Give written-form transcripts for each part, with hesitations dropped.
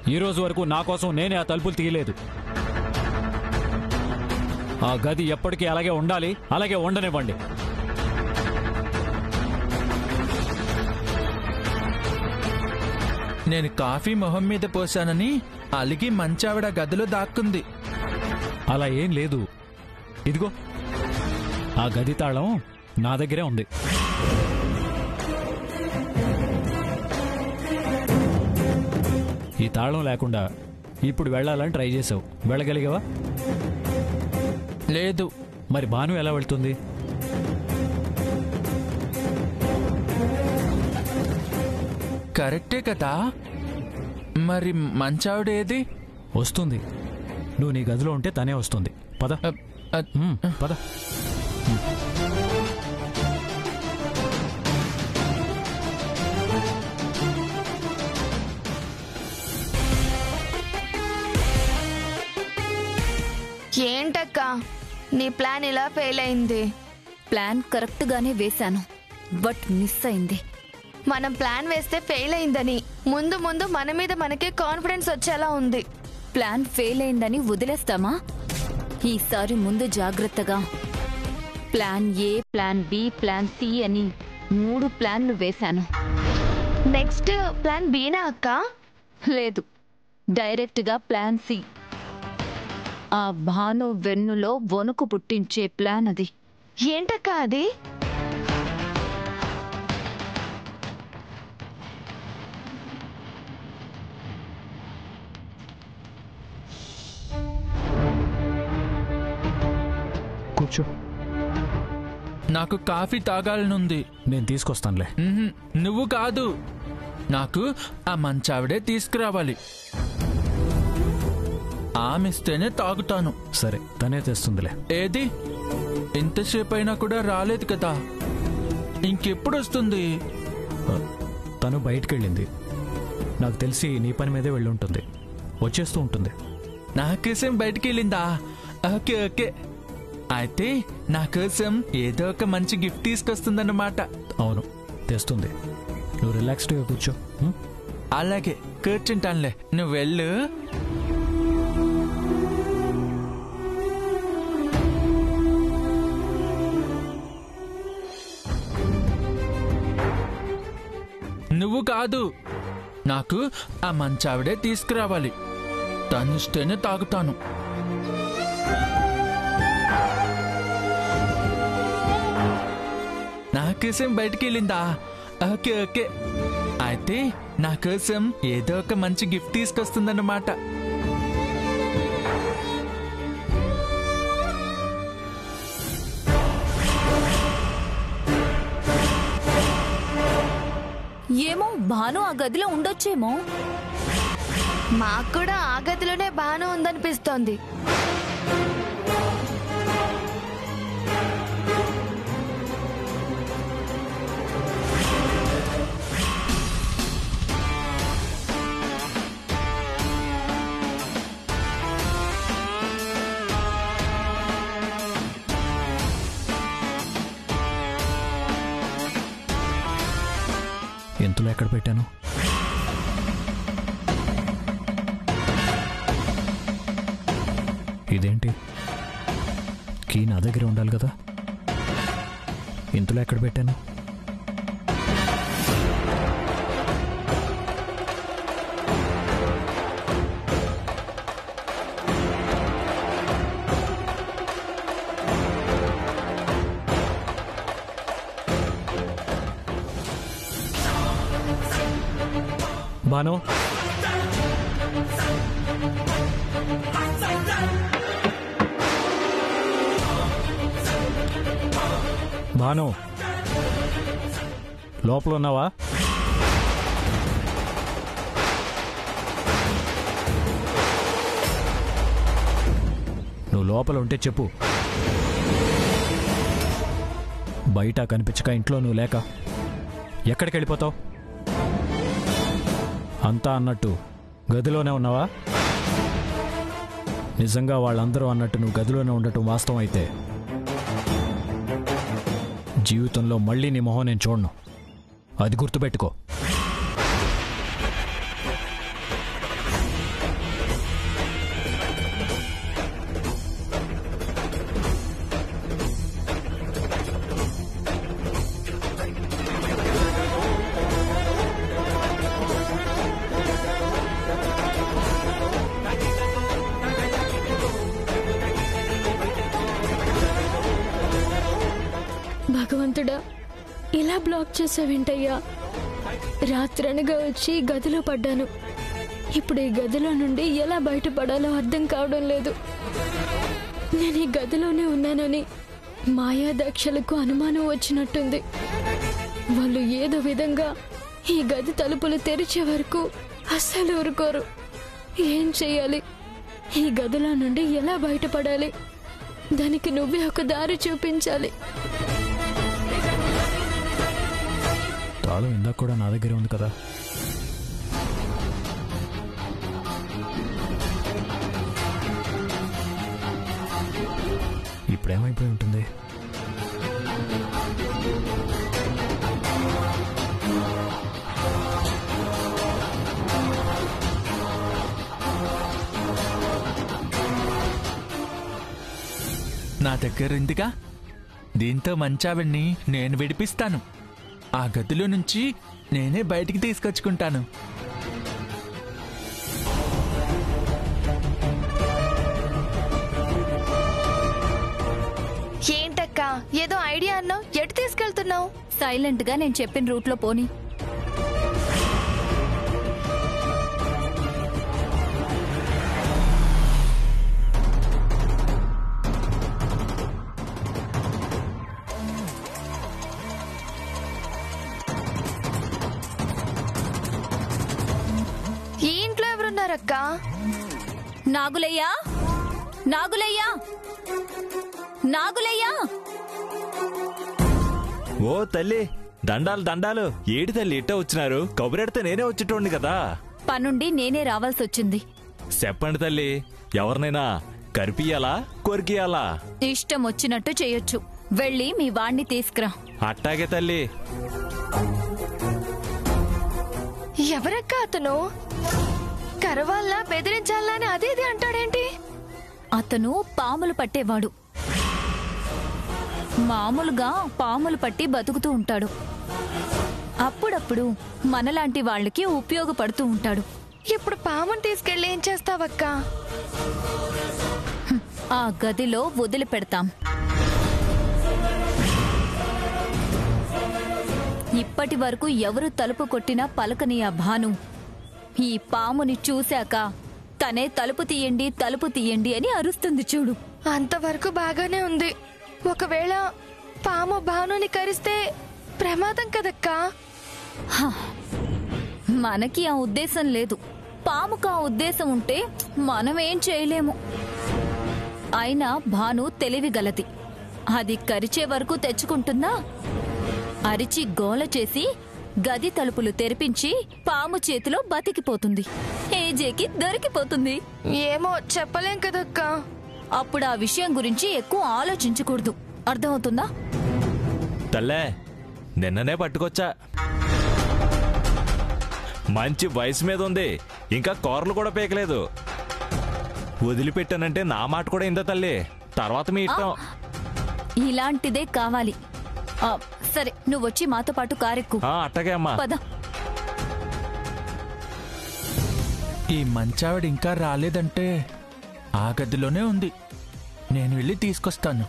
ఈ రోజు వరకు నా కోసం నేనే ఆ తలుపులు తీయలేదు. ఆ గది ఎప్పటికీ అలాగే ఉండాలి, అలాగే ఉండనివ్వండి. నేను కాఫీ మొహం మీద పోసానని అలిగి మంచావిడ గదిలో దాక్కుంది. అలా ఏం లేదు. ఇదిగో ఆ గది తాళం నా దగ్గరే ఉంది. ఈ తాళం లేకుండా ఇప్పుడు వెళ్ళాలని ట్రై చేసావు. వెళ్ళగలిగావా? లేదు. మరి భాను ఎలా వెళ్తుంది? కరెక్టే కదా. మరి మంచావిడ ఏది? వస్తుంది. నువ్వు నీ గదిలో ఉంటే తనే వస్తుంది. పద పద. ఏంటక్క నీ ప్లాన్ ఇలా ఫెయిల్ అయింది? ప్లాన్ కరెక్ట్ గానే వేశాను, బట్ మిస్ అయింది. మనం ప్లాన్ వేస్తే ఫెయిల్ అయిందని ముందు ముందు మన మీద మనకే కాన్ఫిడెన్స్ వచ్చేలా ఉంది. ప్లాన్ ఫెయిల్ అయిందని వదిలేస్తామా? ఈసారి ముందు జాగ్రత్తగా plan A, plan B, plan C అని 3 ప్లాన్లు వేశాను. నెక్స్ట్ ప్లాన్ బీనా అక్క? లేదు, డైరెక్ట్ గా ప్లాన్ సి. ఆ భాను వెన్నులో వణుకు పుట్టించే ప్లాన్ అది. ఏంటక్క అది? కూర్చో. నాకు కాఫీ తాగాలనుంది. నేను తీసుకొస్తానులే. నువ్వు కాదు, నాకు ఆ మంచావిడే తీసుకురావాలి. ఆమెస్తేనే తాగుతాను. సరే, తనే తెస్తుందిలే. ఏది? ఎంతసేపు అయినా కూడా రాలేదు కదా. ఇంకెప్పుడు వస్తుంది? తను బయటకెళ్ళింది. నాకు తెలిసి నీ పని మీదే వెళ్ళి ఉంటుంది. వచ్చేస్తూ ఉంటుంది. నా కోసం బయటికి వెళ్ళిందా? Okay okay. అయితే నా కోసం ఏదో ఒక మంచి గిఫ్ట్ తీసుకొస్తుందన్నమాట. అవును, తెస్తుంది. నువ్వు రిలాక్స్డ్గా కూర్చో. అలాగే కూర్చుంటానులే, నువ్వు వెళ్ళు. నువ్వు కాదు, నాకు ఆ మంచావిడే తీసుకురావాలి. తనిస్తేనే తాగుతాను. నా కోసం బయటికి వెళ్ళిందా? Okay okay. అయితే నా కోసం ఏదో ఒక మంచి గిఫ్ట్ తీసుకొస్తుందన్నమాట. ఏమో, భాను ఆ గదిలో ఉండొచ్చేమో. మాకు కూడా ఆ గదిలోనే భాను ఉందనిపిస్తోంది. ఎంతలో ఎక్కడ పెట్టాను? ఇదేంటి? కీ నా దగ్గర ఉండాలి కదా. ఇంతలో ఎక్కడ పెట్టాను? భాను, భాను, లోపల ఉన్నావా? నువ్వు లోపల ఉంటే చెప్పు. బయట కనిపించక ఇంట్లో నువ్వు లేక ఎక్కడికి వెళ్ళిపోతావు? అంతా అన్నట్టు గదిలోనే ఉన్నావా? నిజంగా వాళ్ళందరూ అన్నట్టు నువ్వు గదిలోనే ఉండటం వాస్తవం అయితే జీవితంలో మళ్ళీ నీ మొహం నేను చూడను. అది గుర్తుపెట్టుకో. ఇలా బ్లాక్ చేసావేంటయ్యా? రాత్రనగా వచ్చి గదిలో పడ్డాను. ఇప్పుడు ఈ గదిలో నుండి ఎలా బయటపడాలో అర్థం కావడం లేదు. నేను ఈ గదిలోనే ఉన్నానని మాయాదక్షలకు అనుమానం వచ్చినట్టుంది. వాళ్ళు ఏదో విధంగా ఈ గది తలుపులు తెరిచే వరకు అస్సలు ఊరుకోరు. ఏం చెయ్యాలి? ఈ గదిలో నుండి ఎలా బయటపడాలి? దానికి నువ్వే ఒక దారి చూపించాలి. తాళం ఇందాక కూడా నా దగ్గరే ఉంది కదా. ఇప్పుడేమైపోయి ఉంటుంది? నా దగ్గర ఉందిగా, దీంతో మంచావిడ్ని నేను విడిపిస్తాను. ఆ గదిలో నుంచి నేనే బయటికి తీసుకొచ్చుకుంటాను. ఏంటక్క ఏదో ఐడియా అన్నావు, ఎటు తీసుకెళ్తున్నావు? సైలెంట్ గా నేను చెప్పిన రూట్లో పోని. ఈ ఇంట్లో ఎవరున్నారక్క? నాగులయ్యా, నాగులయ్యా, నాగులయ్యా! ఓ తల్లి, దండాలు దండాలు. ఏడి తల్లి ఇట్ట వచ్చినారు? కబురెడితే నేనే వచ్చేటోండి కదా. పనుండి నేనే రావాల్సి వచ్చింది. చెప్పండి తల్లి, ఎవరినైనా కరిపియాలా కొరికియాలా? ఇష్టం వచ్చినట్టు చేయొచ్చు. వెళ్ళి మీ వాణ్ణి తీసుకురా. అట్టాగే తల్లి. ఎవరక్క అతను? కరవాళ్ళ బెదిరించాలా అని అదేది అంటాడేంటి? అతను పాములు పట్టేవాడు. మామూలుగా పాములు పట్టి బతుకుతూ ఉంటాడు. అప్పుడప్పుడు మనలాంటి వాళ్ళకి ఉపయోగపడుతూ ఉంటాడు. ఇప్పుడు పాముని తీసుకెళ్ళి ఏం చేస్తావక్క? ఆ గదిలో వదిలిపెడతాం. ఇప్పటి వరకు ఎవరు తలుపు కొట్టినా పలకని ఆ భాను ఈ పాముని చూశాక తనే తలుపు తీయండి అని అరుస్తుంది చూడు. అంతవరకు బాగానే ఉంది. ఒకవేళ పాము భానుని కరిస్తే ప్రమాదం కదక్కా. మనకి ఆ ఉద్దేశం లేదు. పాముకు ఆ ఉద్దేశం ఉంటే మనం ఏం చేయలేము. అయినా భాను తెలివిగలది. అది కరిచే వరకు తెచ్చుకుంటున్నా అరిచి గోల చేసి గది తలుపులు తెరిపించి పాము చేతిలో బతికిపోతుంది. ఏజేకి దొరికిపోతుంది. ఏమో చెప్పలేం కదక్కా. అప్పుడు ఆ విషయం గురించి ఎక్కువ ఆలోచించకూడదు. అర్థమవుతుందా? తల్లే, నిన్ననే పట్టుకొచ్చా. మంచి వయసు మీద ఉంది, ఇంకా కూరలు కూడా పీకలేదు. వదిలిపెట్టానంటే నా మాట కూడా ఇంత తల్లి. తర్వాత మీ ఇష్టం. ఇలాంటిదే కావాలి. సరే, నువ్వొచ్చి మాతో పాటు కారెక్కు. అట్టగే అమ్మా. పద. ఈ మంచావిడ ఇంకా రాలేదంటే ఆ గదిలోనే ఉంది. నేను వెళ్ళి తీసుకొస్తాను.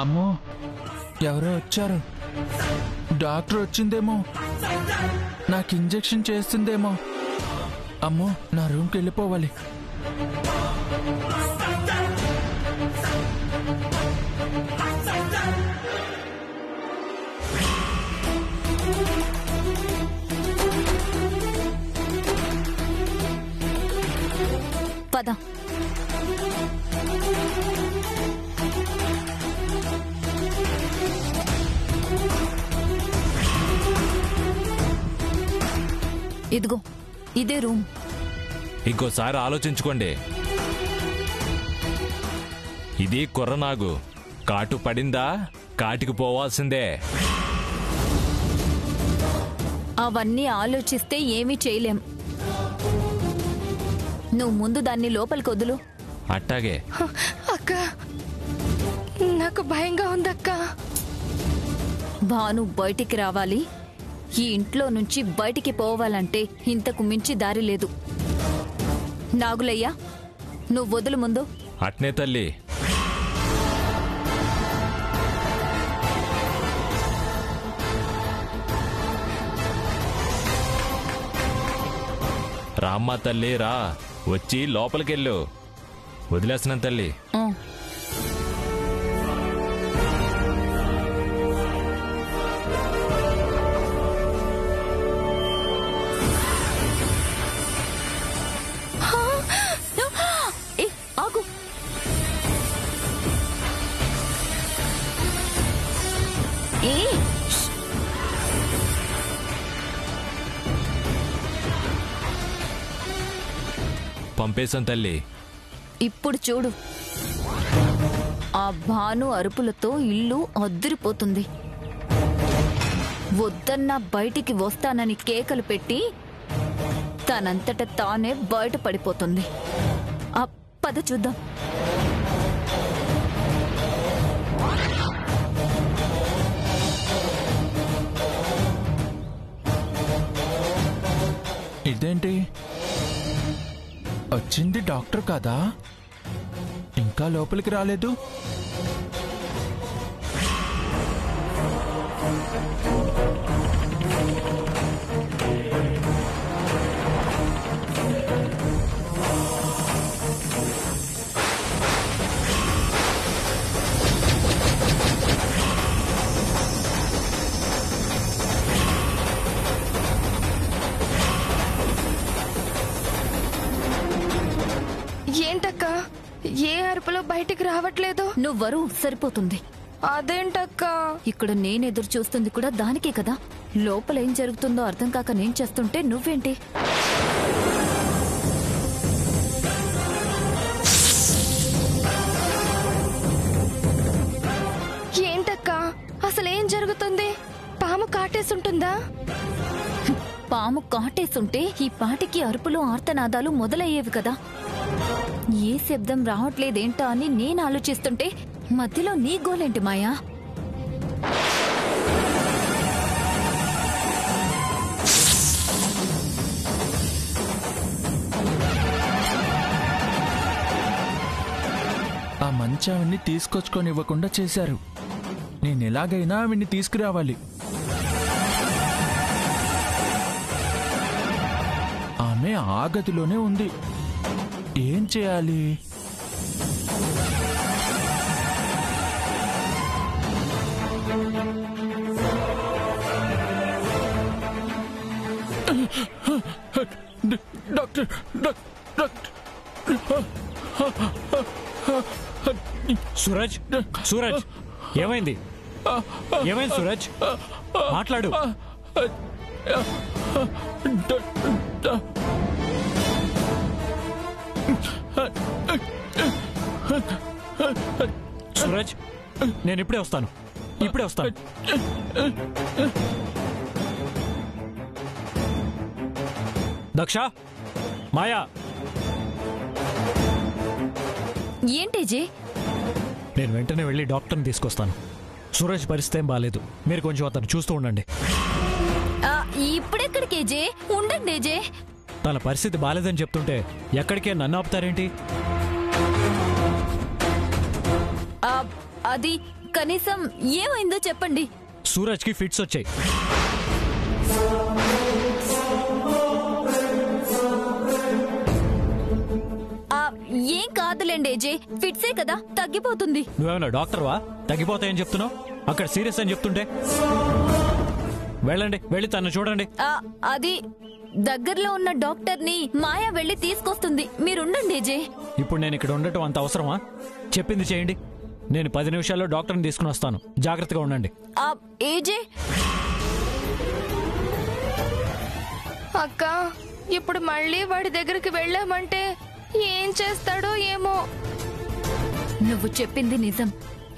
అమ్మో, ఎవరో వచ్చారు. డాక్టర్ వచ్చిందేమో, నాకు ఇంజెక్షన్ చేస్తుందేమో. అమ్మో, నా రూమ్కి వెళ్ళిపోవాలి. పద. ఇదిగో ఇదే రూమ్. ఇంకోసారి ఆలోచించుకోండి. ఇది కుర్రనాగు. కాటు పడిందా కాటికి పోవాల్సిందే. అవన్నీ ఆలోచిస్తే ఏమీ చేయలేం. నువ్వు ముందు దాన్ని లోపలికి వదులు. అట్టాగే. అక్క, నాకు భయంగా ఉందక్క. భాను బయటికి రావాలి. ఈ ఇంట్లో నుంచి బయటికి పోవాలంటే ఇంతకు మించి దారి లేదు. నాగులయ్యా, నువ్వు వదులు ముందు. అట్నే తల్లి. రామ్మా తల్లి, రా. వచ్చి లోపలికెళ్ళు. వదిలేస్తున్నాను తల్లి. ఆగు. పంపేశాను తల్లి. ఇప్పుడు చూడు, ఆ భాను అరుపులతో ఇల్లు అద్దిరిపోతుంది. వద్దన్నా బయటికి వస్తానని కేకలు పెట్టి తనంతట తానే బయట పడిపోతుంది. ఆ పద చూద్దాం. ఇదేంటి, వచ్చింది డాక్టర్ కాదా? ఇంకా లోపలికి రాలేదు. ఏంటక్క, ఏ అరుపులో బయటికి రావట్లేదు? నువ్వరు సరిపోతుంది. అదేంటక్క? ఇక్కడ నేను ఎదురు చూస్తుంది కూడా దానికే కదా. లోపల ఏం జరుగుతుందో అర్థం కాక నేను చేస్తుంటే నువ్వేంటి? ఏంటక్క, అసలేం జరుగుతుంది? పాము కాటేసుంటుందా? పాము కాటేసుంటే ఈ పాటికి అరుపులు ఆర్తనాదాలు మొదలయ్యేవి కదా. ఏ శబ్దం రావట్లేదేంటా అని నేను ఆలోచిస్తుంటే మధ్యలో నీ గోలేంటి మాయా? ఆ మంచాన్ని తీసుకొచ్చుకొని ఇవ్వకుండా చేశారు. నేను ఎలాగైనా ఆవిడ్ని తీసుకురావాలి. ఆమె ఆ గదిలోనే ఉంది. ఏం చేయాలి? డాక్టర్, సూరజ్, సూరజ్, ఏమైంది? ఏమైంది సూరజ్? మాట్లాడు. సూరజ్, నేను ఇప్పుడే వస్తాను. ఇప్పుడే వస్తాను. దక్ష, మాయా, ఏంటేజే? నేను వెంటనే వెళ్ళి డాక్టర్ని తీసుకొస్తాను. సూరజ్ పరిస్థితి ఏం బాలేదు. మీరు కొంచెం అతను చూస్తూ ఉండండి. ఇప్పుడెక్కడికేజే? ఉండండి జే. తన పరిస్థితి బాలేదని చెప్తుంటే ఎక్కడికే నన్ను ఆపుతారేంటి? అది కనీసం ఏమైందో చెప్పండి. సూరజ్కి ఫిట్స్ వచ్చాయి. ఏం కాదులేండి ఏజే, ఫిట్సే కదా, తగ్గిపోతుంది. నువ్వేమన్నా డాక్టర్వా? తగ్గిపోతాయని చెప్తున్నావు. అక్కడ సీరియస్ అని చెప్తుంటే వెళ్ళండి, వెళ్ళి తను చూడండి. అది దగ్గరలో ఉన్న డాక్టర్ని మాయా వెళ్ళి తీసుకొస్తుంది. మీరుండండి ఏజే. ఇప్పుడు నేను ఇక్కడ ఉండటం అంత అవసరమా? చెప్పింది చేయండి. నేను 10 నిమిషాల్లో డాక్టర్ని తీసుకుని వస్తాను. జాగ్రత్తగా ఉండండి. ఏజే అక్క, ఇప్పుడు మళ్ళీ వాడి దగ్గరికి వెళ్ళామంటే ఏం చేస్తాడో ఏమో. నువ్వు చెప్పింది నిజం.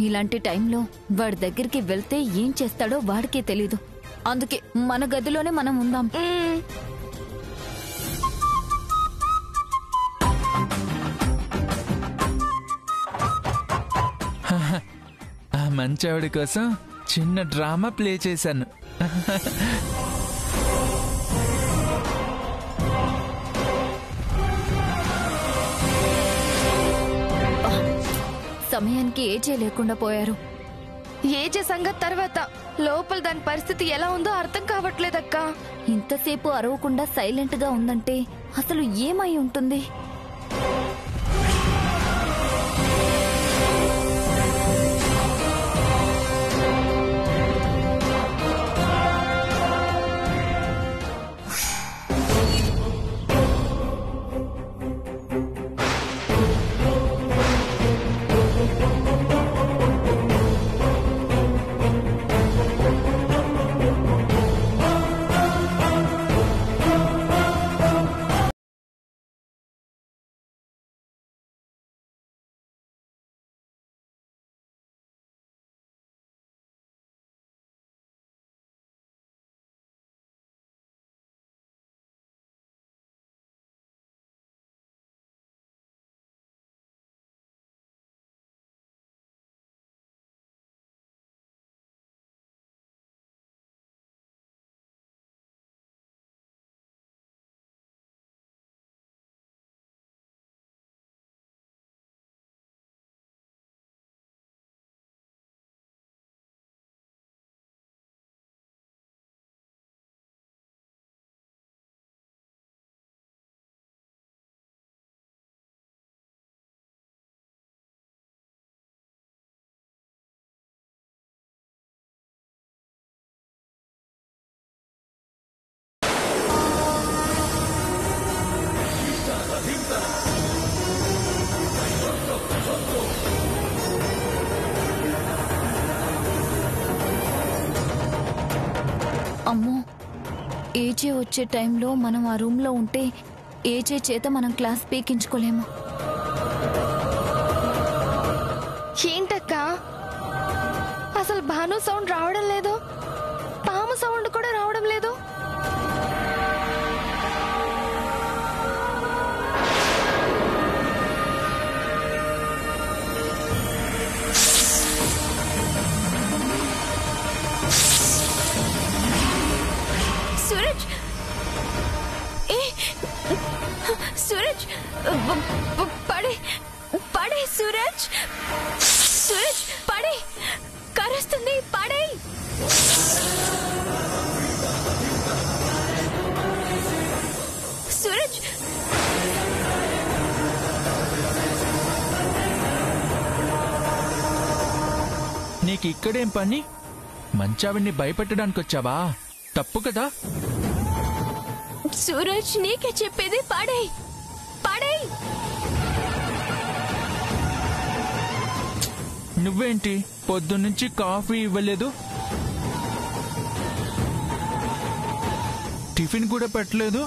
ఇలాంటి టైంలో వాడి దగ్గరికి వెళ్తే ఏం చేస్తాడో వాడికే తెలీదు. అందుకే మన గదిలోనే మనం ఉందాం. ఆ మంచావిడి కోసం చిన్న డ్రామా ప్లే చేశాను. సమయానికి ఏజే లేకుండా పోయారు. ఏజే సంగతి తర్వాత, లోపల దాని పరిస్థితి ఎలా ఉందో అర్థం కావట్లేదక్కా. ఇంతసేపు అరవకుండా సైలెంట్ గా ఉందంటే అసలు ఏమై ఉంటుంది? అమ్మో, ఏజే వచ్చే టైంలో మనం ఆ రూమ్ లో ఉంటే ఏజే చేత మనం క్లాస్ పీకించుకోలేము. ఏంటక్క, అసలు భాను సౌండ్ రావడం లేదు, పాము సౌండ్ కూడా రావడం లేదు. సూరజ్, సూరజ్ పడే పడే, సూరజ్ సూరజ్ పడే, కరుస్తుంది, పడే. సూరజ్, నీకు ఇక్కడేం పని? మంచావిడిని భయపెట్టడానికి వచ్చావా? తప్పు కదా. సూరజ్, నీకే చెప్పేది, పడే పడే. నువ్వేంటి పొద్దున్నుంచి కాఫీ ఇవ్వలేదు, టిఫిన్ కూడా పెట్టలేదు.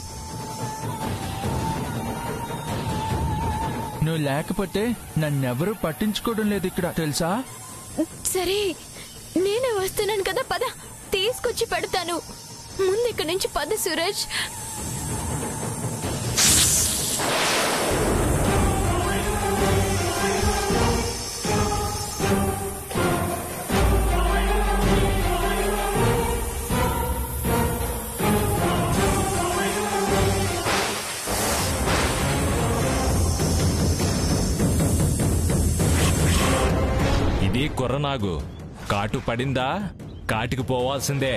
నువ్వు లేకపోతే నన్నెవరూ పట్టించుకోవడం లేదు ఇక్కడ, తెలుసా? సరే, నేనే వస్తున్నాను కదా, పద, తీసుకొచ్చి పెడతాను. ముందు ఇక్కడి నుంచి పద సూరజ్. ఇది కుర్రనాగు. కాటు పడిందా కాటికి పోవాల్సిందే.